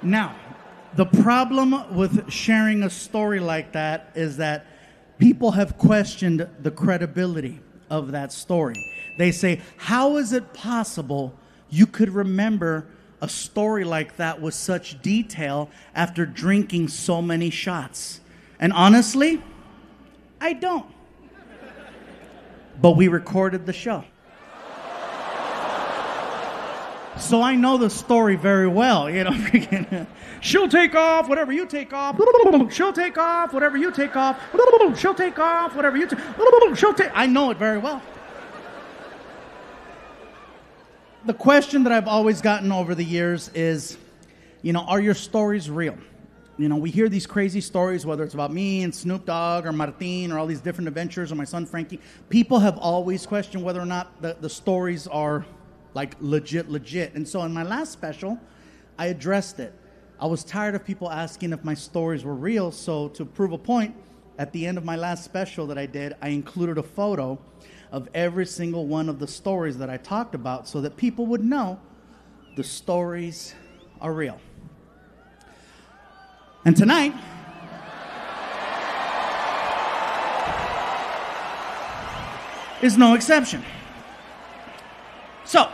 Now, the problem with sharing a story like that is that people have questioned the credibility of that story. They say, how is it possible you could remember a story like that with such detail after drinking so many shots? And honestly, I don't. But we recorded the show. So I know the story very well, you know. She'll take off whatever you take off. She'll take off whatever you take off. She'll take off whatever you take. I know it very well. The question that I've always gotten over the years is, are your stories real? We hear these crazy stories, whether it's about me and Snoop Dogg or Martin or all these different adventures or my son Frankie. People have always questioned whether or not the stories are like legit. And so in my last special, I addressed it. I was tired of people asking if my stories were real, so to prove a point, at the end of my last special that I did, I included a photo of every single one of the stories that I talked about so that people would know the stories are real. And tonight, is no exception. So,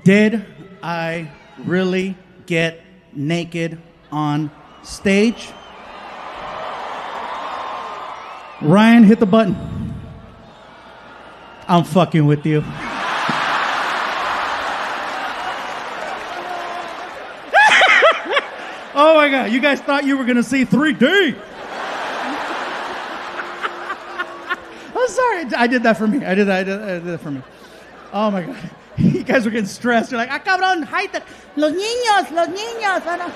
did I really get naked on stage? Ryan, hit the button. I'm fucking with you. Oh my God, you guys thought you were going to see 3D. I'm sorry, I did that for me. I did that for me. Oh my God. You guys were getting stressed. You're like, cabrón, hide los niños.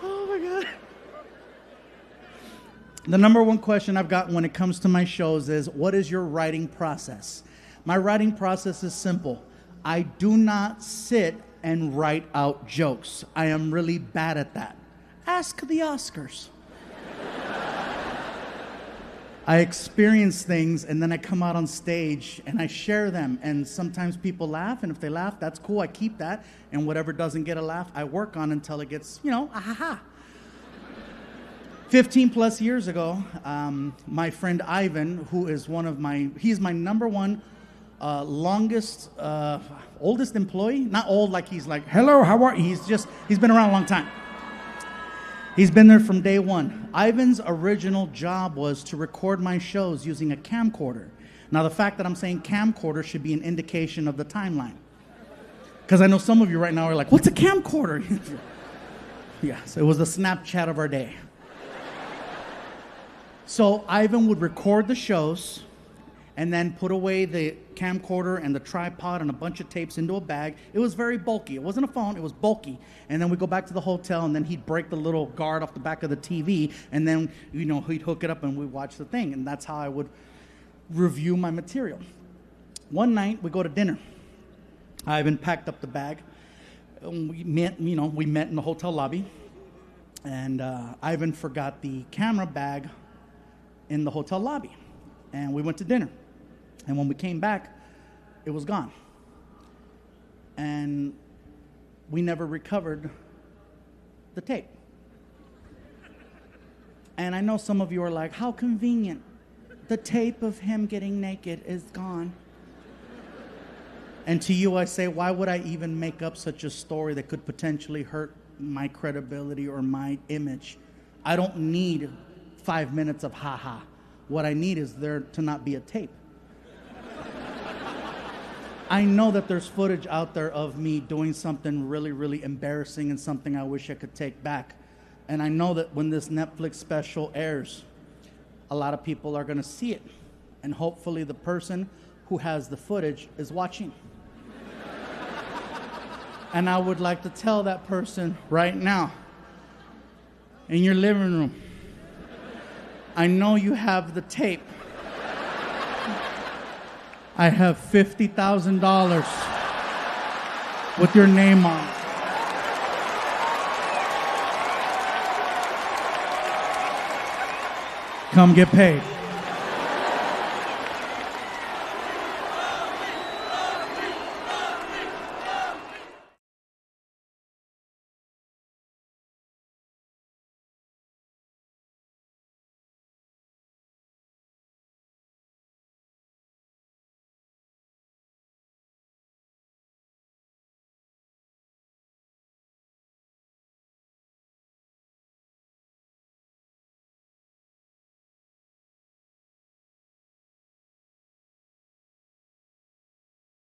Oh my God. The number one question I've gotten when it comes to my shows is, what is your writing process? My writing process is simple. I do not sit and write out jokes. I am really bad at that. Ask the Oscars. I experience things and then I come out on stage and I share them, and sometimes people laugh, and if they laugh, that's cool, I keep that, and whatever doesn't get a laugh, I work on until it gets, ha. 15 plus years ago, my friend Ivan, who is he's my number one longest, oldest employee. Not old like he's like, hello, how are you? He's been around a long time. He's been there from day one. Ivan's original job was to record my shows using a camcorder. Now, the fact that I'm saying camcorder should be an indication of the timeline. Because I know some of you right now are like, what's a camcorder? Yes, it was the Snapchat of our day. So Ivan would record the shows and then put away the camcorder and the tripod and a bunch of tapes into a bag. It was very bulky. It wasn't a phone, it was bulky. And then we'd go back to the hotel, and then he'd break the little guard off the back of the TV, and then, he'd hook it up and we'd watch the thing. And that's how I would review my material. One night, we go to dinner. Ivan packed up the bag. We met in the hotel lobby, and Ivan forgot the camera bag in the hotel lobby. And we went to dinner. And when we came back, it was gone. And we never recovered the tape. And I know some of you are like, how convenient. The tape of him getting naked is gone. And to you I say, why would I even make up such a story that could potentially hurt my credibility or my image? I don't need 5 minutes of ha-ha. What I need is there to not be a tape. I know that there's footage out there of me doing something really, really embarrassing and something I wish I could take back. And I know that when this Netflix special airs, a lot of people are going to see it. And hopefully the person who has the footage is watching. And I would like to tell that person right now, in your living room, I know you have the tape. I have $50,000 with your name on it. Come get paid.